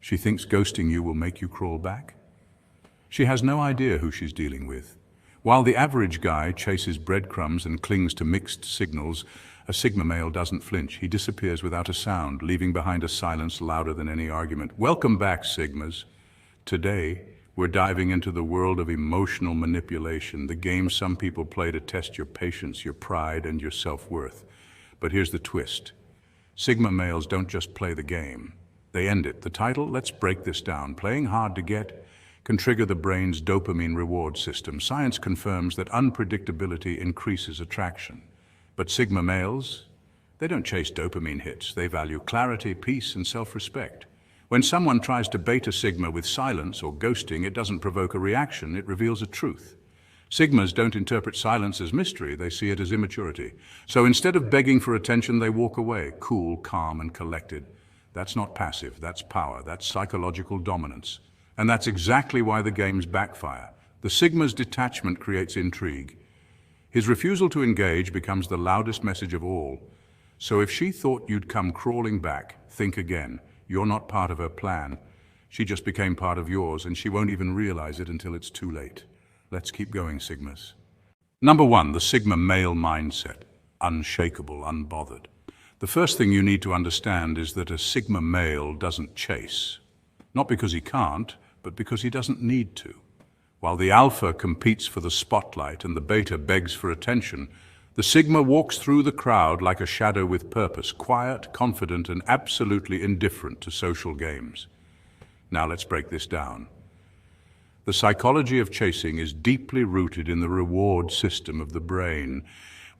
She thinks ghosting you will make you crawl back. She has no idea who she's dealing with. While the average guy chases breadcrumbs and clings to mixed signals, a Sigma male doesn't flinch. He disappears without a sound, leaving behind a silence louder than any argument. Welcome back, Sigmas. Today, we're diving into the world of emotional manipulation, the game some people play to test your patience, your pride, and your self-worth. But here's the twist. Sigma males don't just play the game. They end it. The title, let's break this down. Playing hard to get can trigger the brain's dopamine reward system. Science confirms that unpredictability increases attraction. But Sigma males, they don't chase dopamine hits. They value clarity, peace, and self-respect. When someone tries to bait a Sigma with silence or ghosting, it doesn't provoke a reaction, it reveals a truth. Sigmas don't interpret silence as mystery, they see it as immaturity. So instead of begging for attention, they walk away, cool, calm, and collected. That's not passive, that's power, that's psychological dominance. And that's exactly why the games backfire. The Sigma's detachment creates intrigue. His refusal to engage becomes the loudest message of all. So if she thought you'd come crawling back, think again. You're not part of her plan. She just became part of yours, and she won't even realize it until it's too late. Let's keep going, Sigmas. Number 1, the Sigma male mindset. Unshakable, unbothered. The first thing you need to understand is that a Sigma male doesn't chase. Not because he can't, but because he doesn't need to. While the alpha competes for the spotlight and the beta begs for attention, the Sigma walks through the crowd like a shadow with purpose, quiet, confident, and absolutely indifferent to social games. Now let's break this down. The psychology of chasing is deeply rooted in the reward system of the brain.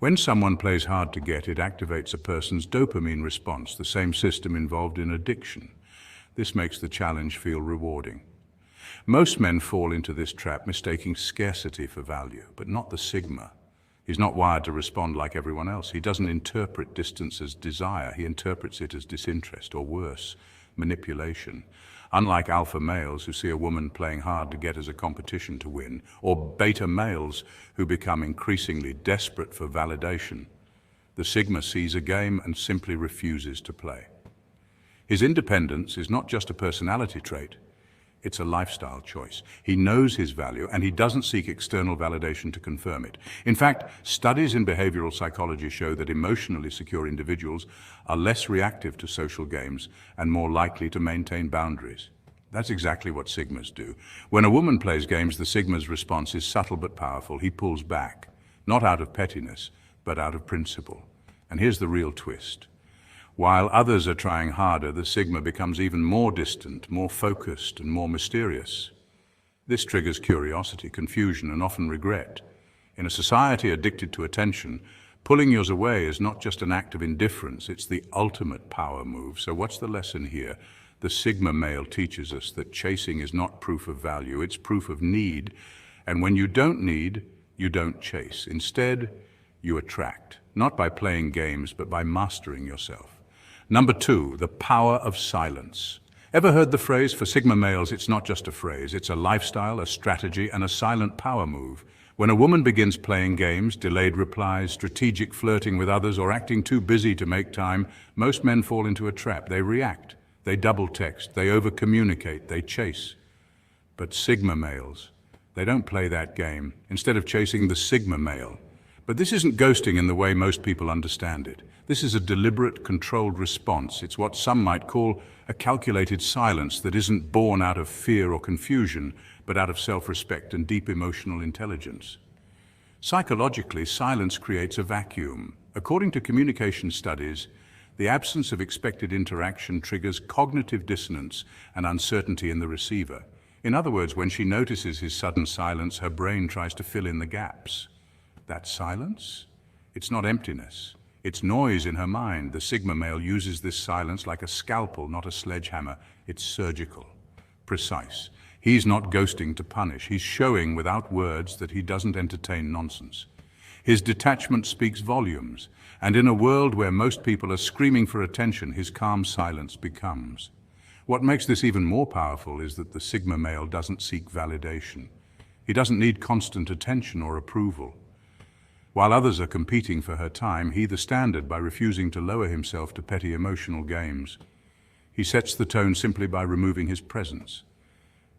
When someone plays hard to get, it activates a person's dopamine response, the same system involved in addiction. This makes the challenge feel rewarding. Most men fall into this trap, mistaking scarcity for value, but not the Sigma. He's not wired to respond like everyone else. He doesn't interpret distance as desire. He interprets it as disinterest, or worse, manipulation. Unlike alpha males who see a woman playing hard to get as a competition to win, or beta males who become increasingly desperate for validation, the Sigma sees a game and simply refuses to play. His independence is not just a personality trait, it's a lifestyle choice. He knows his value and he doesn't seek external validation to confirm it. In fact, studies in behavioral psychology show that emotionally secure individuals are less reactive to social games and more likely to maintain boundaries. That's exactly what Sigmas do. When a woman plays games, the Sigma's response is subtle but powerful. He pulls back, not out of pettiness, but out of principle. And here's the real twist. While others are trying harder, the Sigma becomes even more distant, more focused, and more mysterious. This triggers curiosity, confusion, and often regret. In a society addicted to attention, pulling yours away is not just an act of indifference, it's the ultimate power move. So what's the lesson here? The Sigma male teaches us that chasing is not proof of value, it's proof of need. And when you don't need, you don't chase. Instead, you attract, not by playing games, but by mastering yourself. Number 2, the power of silence. Ever heard the phrase, for Sigma males, it's not just a phrase, it's a lifestyle, a strategy, and a silent power move. When a woman begins playing games, delayed replies, strategic flirting with others, or acting too busy to make time, most men fall into a trap. They react, they double text, they over-communicate, they chase. But Sigma males, they don't play that game. Instead of chasing the Sigma male. But this isn't ghosting in the way most people understand it. This is a deliberate, controlled response. It's what some might call a calculated silence that isn't born out of fear or confusion, but out of self-respect and deep emotional intelligence. Psychologically, silence creates a vacuum. According to communication studies, the absence of expected interaction triggers cognitive dissonance and uncertainty in the receiver. In other words, when she notices his sudden silence, her brain tries to fill in the gaps. That silence? It's not emptiness. It's noise in her mind. The Sigma male uses this silence like a scalpel, not a sledgehammer. It's surgical, precise. He's not ghosting to punish. He's showing without words that he doesn't entertain nonsense. His detachment speaks volumes, and in a world where most people are screaming for attention, his calm silence becomes. What makes this even more powerful is that the Sigma male doesn't seek validation. He doesn't need constant attention or approval. While others are competing for her time, he the standard by refusing to lower himself to petty emotional games. He sets the tone simply by removing his presence.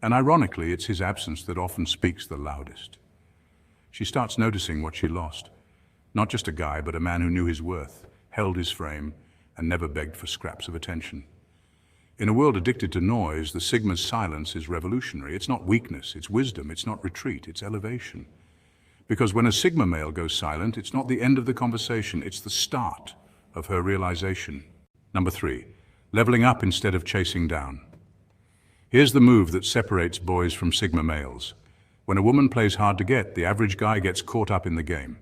And ironically, it's his absence that often speaks the loudest. She starts noticing what she lost. Not just a guy, but a man who knew his worth, held his frame, and never begged for scraps of attention. In a world addicted to noise, the Sigma's silence is revolutionary. It's not weakness, it's wisdom, it's not retreat, it's elevation. Because when a Sigma male goes silent, it's not the end of the conversation, it's the start of her realization. Number 3, leveling up instead of chasing down. Here's the move that separates boys from Sigma males. When a woman plays hard to get, the average guy gets caught up in the game.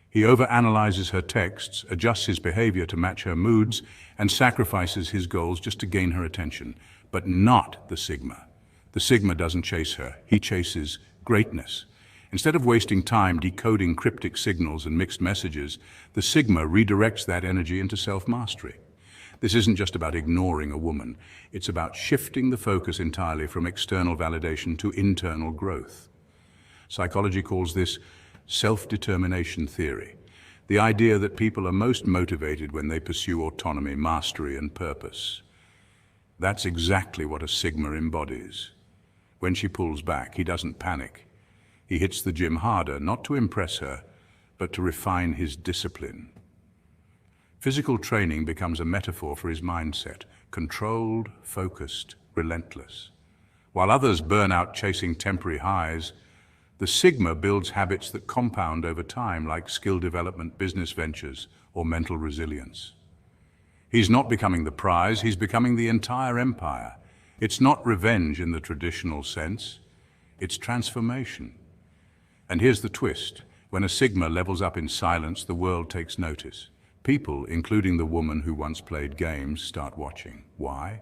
He overanalyzes her texts, adjusts his behavior to match her moods, and sacrifices his goals just to gain her attention. But not the Sigma. The Sigma doesn't chase her. He chases greatness. Instead of wasting time decoding cryptic signals and mixed messages, the Sigma redirects that energy into self-mastery. This isn't just about ignoring a woman. It's about shifting the focus entirely from external validation to internal growth. Psychology calls this self-determination theory, the idea that people are most motivated when they pursue autonomy, mastery, and purpose. That's exactly what a Sigma embodies. When she pulls back, he doesn't panic. He hits the gym harder, not to impress her, but to refine his discipline. Physical training becomes a metaphor for his mindset, controlled, focused, relentless. While others burn out chasing temporary highs, the Sigma builds habits that compound over time, like skill development, business ventures, or mental resilience. He's not becoming the prize, he's becoming the entire empire. It's not revenge in the traditional sense, it's transformation. And here's the twist. When a Sigma levels up in silence, the world takes notice. People, including the woman who once played games, start watching. Why?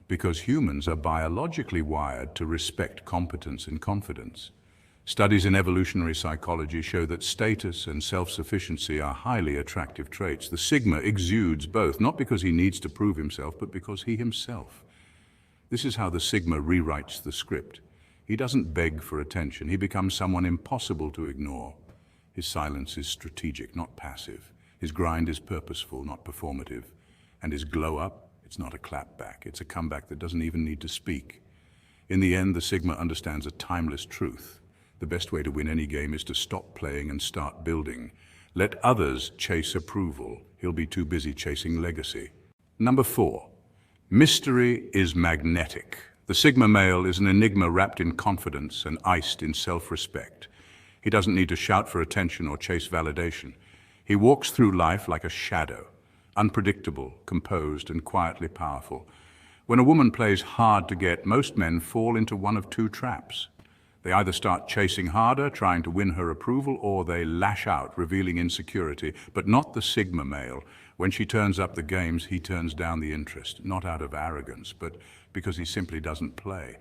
Because humans are biologically wired to respect competence and confidence. Studies in evolutionary psychology show that status and self-sufficiency are highly attractive traits. The Sigma exudes both, not because he needs to prove himself, but because he himself. This is how the Sigma rewrites the script. He doesn't beg for attention. He becomes someone impossible to ignore. His silence is strategic, not passive. His grind is purposeful, not performative. And his glow-up, it's not a clapback. It's a comeback that doesn't even need to speak. In the end, the Sigma understands a timeless truth. The best way to win any game is to stop playing and start building. Let others chase approval. He'll be too busy chasing legacy. Number 4, mystery is magnetic. The Sigma male is an enigma wrapped in confidence and iced in self-respect. He doesn't need to shout for attention or chase validation. He walks through life like a shadow, unpredictable, composed, and quietly powerful. When a woman plays hard to get, most men fall into one of 2 traps. They either start chasing harder, trying to win her approval, or they lash out, revealing insecurity, but not the Sigma male. When she turns up the games, he turns down the interest, not out of arrogance, but because he simply doesn't play.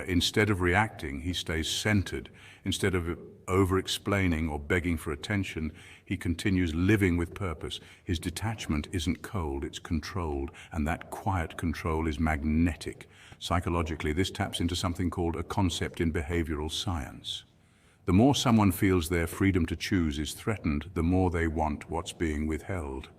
Instead of reacting, he stays centered. Instead of over-explaining or begging for attention, he continues living with purpose. His detachment isn't cold, it's controlled, and that quiet control is magnetic. Psychologically, this taps into something called a concept in behavioral science. The more someone feels their freedom to choose is threatened, the more they want what's being withheld.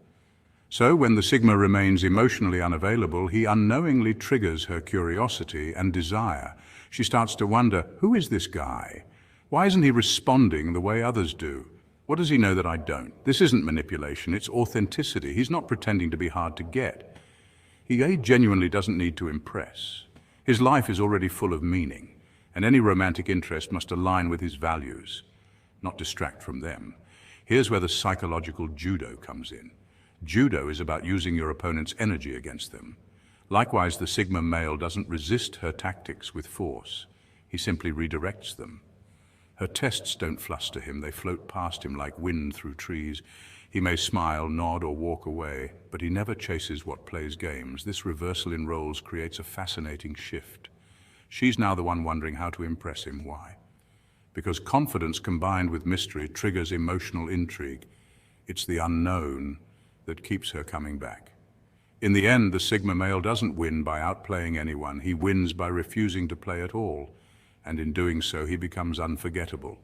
So, when the Sigma remains emotionally unavailable, he unknowingly triggers her curiosity and desire. She starts to wonder, who is this guy? Why isn't he responding the way others do? What does he know that I don't? This isn't manipulation, it's authenticity. He's not pretending to be hard to get. He genuinely doesn't need to impress. His life is already full of meaning, and any romantic interest must align with his values, not distract from them. Here's where the psychological judo comes in. Judo is about using your opponent's energy against them. Likewise, the Sigma male doesn't resist her tactics with force. He simply redirects them. Her tests don't fluster him, they float past him like wind through trees. He may smile, nod, or walk away, but he never chases what plays games. This reversal in roles creates a fascinating shift. She's now the one wondering how to impress him. Why? Because confidence combined with mystery triggers emotional intrigue. It's the unknown that keeps her coming back. In the end, the Sigma male doesn't win by outplaying anyone. He wins by refusing to play at all, and in doing so, he becomes unforgettable.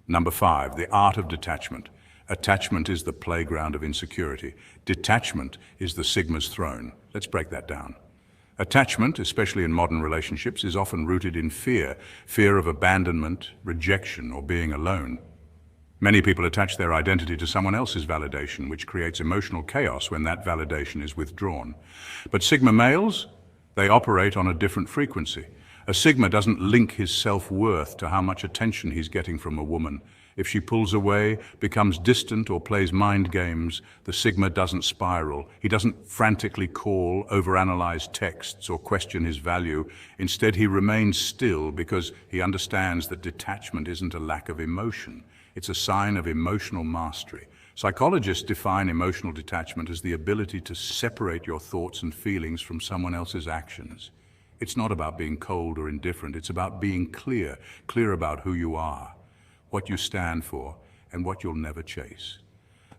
Number 5, the art of detachment. Attachment is the playground of insecurity. Detachment is the Sigma's throne. Let's break that down. Attachment, especially in modern relationships, is often rooted in fear, fear of abandonment, rejection, or being alone. Many people attach their identity to someone else's validation, which creates emotional chaos when that validation is withdrawn. But Sigma males, they operate on a different frequency. A Sigma doesn't link his self-worth to how much attention he's getting from a woman. If she pulls away, becomes distant, or plays mind games, the Sigma doesn't spiral. He doesn't frantically call, overanalyze texts, or question his value. Instead, he remains still because he understands that detachment isn't a lack of emotion. It's a sign of emotional mastery. Psychologists define emotional detachment as the ability to separate your thoughts and feelings from someone else's actions. It's not about being cold or indifferent. It's about being clear about who you are, what you stand for, and what you'll never chase.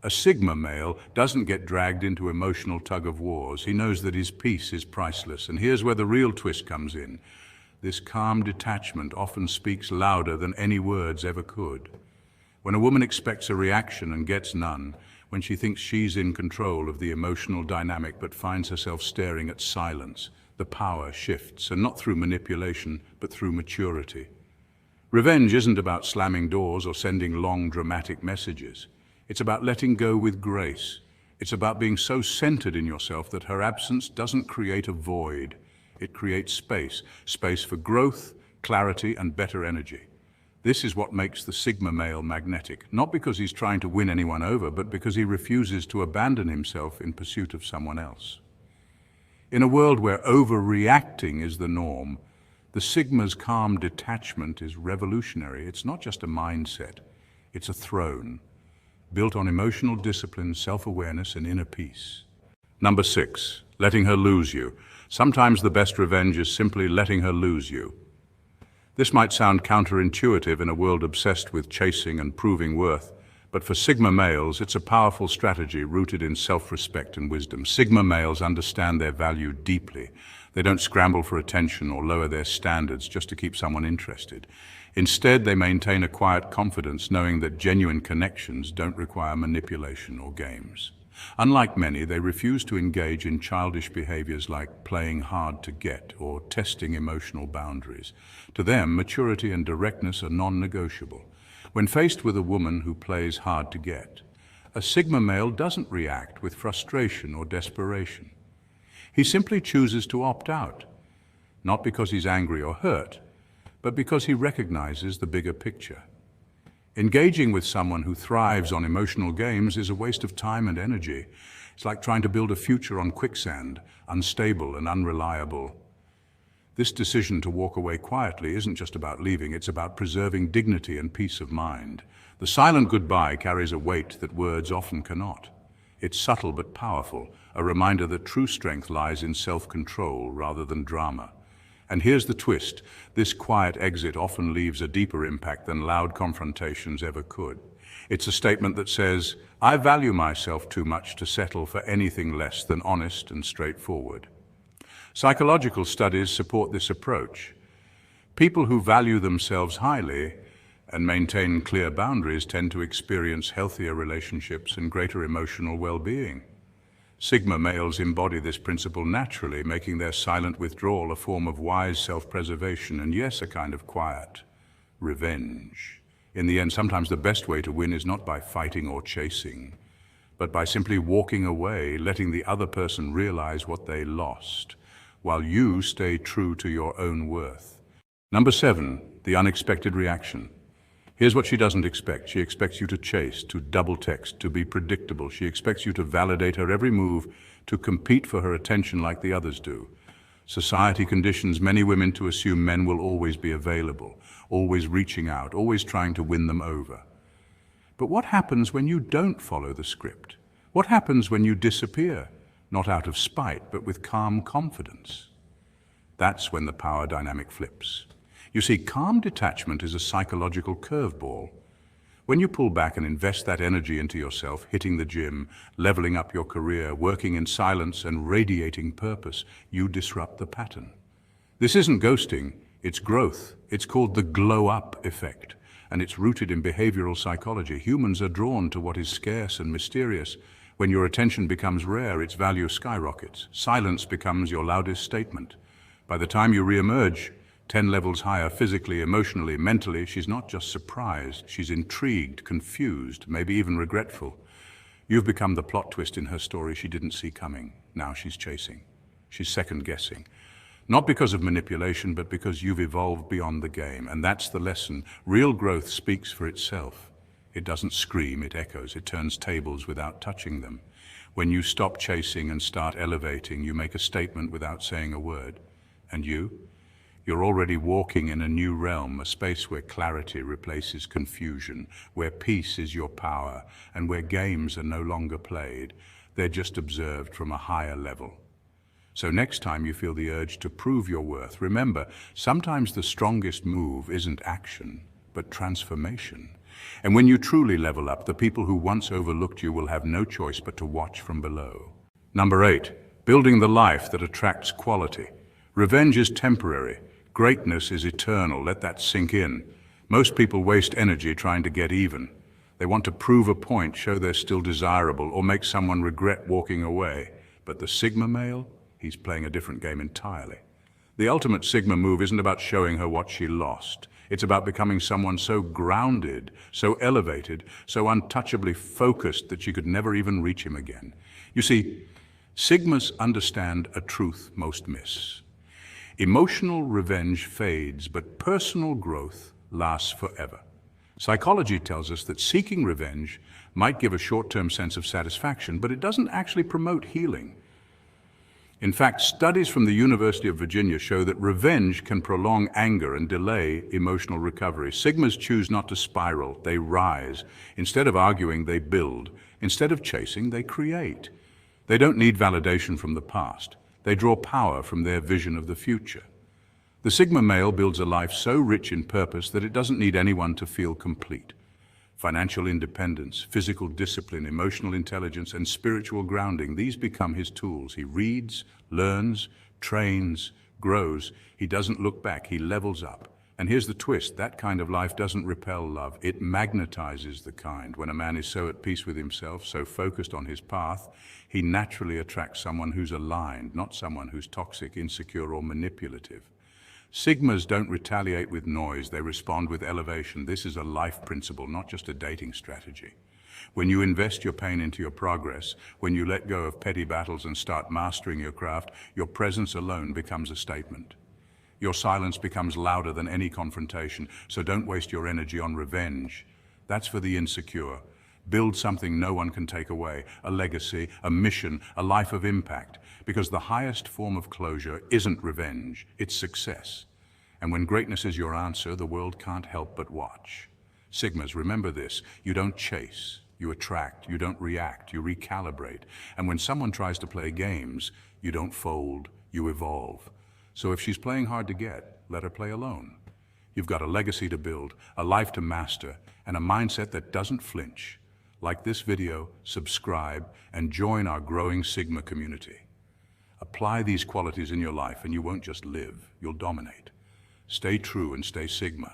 A Sigma male doesn't get dragged into emotional tug-of-wars. He knows that his peace is priceless. And here's where the real twist comes in. This calm detachment often speaks louder than any words ever could. When a woman expects a reaction and gets none, when she thinks she's in control of the emotional dynamic but finds herself staring at silence, the power shifts, and not through manipulation, but through maturity. Revenge isn't about slamming doors or sending long, dramatic messages. It's about letting go with grace. It's about being so centered in yourself that her absence doesn't create a void. It creates space, space for growth, clarity, and better energy. This is what makes the Sigma male magnetic, not because he's trying to win anyone over, but because he refuses to abandon himself in pursuit of someone else. In a world where overreacting is the norm, the Sigma's calm detachment is revolutionary. It's not just a mindset, it's a throne, built on emotional discipline, self-awareness, and inner peace. Number 6, letting her lose you. Sometimes the best revenge is simply letting her lose you. This might sound counterintuitive in a world obsessed with chasing and proving worth, but for Sigma males, it's a powerful strategy rooted in self-respect and wisdom. Sigma males understand their value deeply. They don't scramble for attention or lower their standards just to keep someone interested. Instead, they maintain a quiet confidence, knowing that genuine connections don't require manipulation or games. Unlike many, they refuse to engage in childish behaviors like playing hard to get or testing emotional boundaries. To them, maturity and directness are non-negotiable. When faced with a woman who plays hard to get, a Sigma male doesn't react with frustration or desperation. He simply chooses to opt out, not because he's angry or hurt, but because he recognizes the bigger picture. Engaging with someone who thrives on emotional games is a waste of time and energy. It's like trying to build a future on quicksand, unstable and unreliable. This decision to walk away quietly isn't just about leaving, it's about preserving dignity and peace of mind. The silent goodbye carries a weight that words often cannot. It's subtle but powerful, a reminder that true strength lies in self-control rather than drama. And here's the twist. This quiet exit often leaves a deeper impact than loud confrontations ever could. It's a statement that says, I value myself too much to settle for anything less than honest and straightforward. Psychological studies support this approach. People who value themselves highly and maintain clear boundaries tend to experience healthier relationships and greater emotional well-being. Sigma males embody this principle naturally, making their silent withdrawal a form of wise self-preservation and, yes, a kind of quiet revenge. In the end, sometimes the best way to win is not by fighting or chasing, but by simply walking away, letting the other person realize what they lost, while you stay true to your own worth. Number 7, the unexpected reaction. Here's what she doesn't expect. She expects you to chase, to double text, to be predictable. She expects you to validate her every move, to compete for her attention like the others do. Society conditions many women to assume men will always be available, always reaching out, always trying to win them over. But what happens when you don't follow the script? What happens when you disappear, not out of spite, but with calm confidence? That's when the power dynamic flips. You see, calm detachment is a psychological curveball. When you pull back and invest that energy into yourself, hitting the gym, leveling up your career, working in silence and radiating purpose, you disrupt the pattern. This isn't ghosting, it's growth. It's called the glow-up effect, and it's rooted in behavioral psychology. Humans are drawn to what is scarce and mysterious, When your attention becomes rare, its value skyrockets. Silence becomes your loudest statement. By the time you re-emerge, 10 levels higher, physically, emotionally, mentally, she's not just surprised, she's intrigued, confused, maybe even regretful. You've become the plot twist in her story she didn't see coming. Now she's chasing. She's second-guessing. Not because of manipulation, but because you've evolved beyond the game. And that's the lesson. Real growth speaks for itself. It doesn't scream, it echoes. It turns tables without touching them. When you stop chasing and start elevating, you make a statement without saying a word. And you're already walking in a new realm, a space where clarity replaces confusion, where peace is your power, and where games are no longer played. They're just observed from a higher level. So next time you feel the urge to prove your worth, remember, sometimes the strongest move isn't action, but transformation. And when you truly level up, the people who once overlooked you will have no choice but to watch from below. Number 8, building the life that attracts quality. Revenge is temporary. Greatness is eternal. Let that sink in. Most people waste energy trying to get even. They want to prove a point, show they're still desirable, or make someone regret walking away. But the Sigma male, he's playing a different game entirely. The ultimate Sigma move isn't about showing her what she lost. It's about becoming someone so grounded, so elevated, so untouchably focused that she could never even reach him again. You see, Sigmas understand a truth most miss. Emotional revenge fades, but personal growth lasts forever. Psychology tells us that seeking revenge might give a short-term sense of satisfaction, but it doesn't actually promote healing. In fact, studies from the University of Virginia show that revenge can prolong anger and delay emotional recovery. Sigmas choose not to spiral, they rise. Instead of arguing, they build. Instead of chasing, they create. They don't need validation from the past. They draw power from their vision of the future. The Sigma male builds a life so rich in purpose that it doesn't need anyone to feel complete. Financial independence, physical discipline, emotional intelligence, and spiritual grounding, these become his tools. He reads, learns, trains, grows. He doesn't look back, he levels up. And here's the twist, that kind of life doesn't repel love, it magnetizes the kind. When a man is so at peace with himself, so focused on his path, he naturally attracts someone who's aligned, not someone who's toxic, insecure, or manipulative. Sigmas don't retaliate with noise, they respond with elevation. This is a life principle, not just a dating strategy. When you invest your pain into your progress, when you let go of petty battles and start mastering your craft, your presence alone becomes a statement. Your silence becomes louder than any confrontation, so don't waste your energy on revenge. That's for the insecure. Build something no one can take away, a legacy, a mission, a life of impact, because the highest form of closure isn't revenge, it's success. And when greatness is your answer, the world can't help but watch. Sigmas, remember this, you don't chase, you attract, you don't react, you recalibrate. And when someone tries to play games, you don't fold, you evolve. So if she's playing hard to get, let her play alone. You've got a legacy to build, a life to master, and a mindset that doesn't flinch. Like this video, subscribe, and join our growing Sigma community. Apply these qualities in your life and you won't just live, you'll dominate. Stay true and stay Sigma.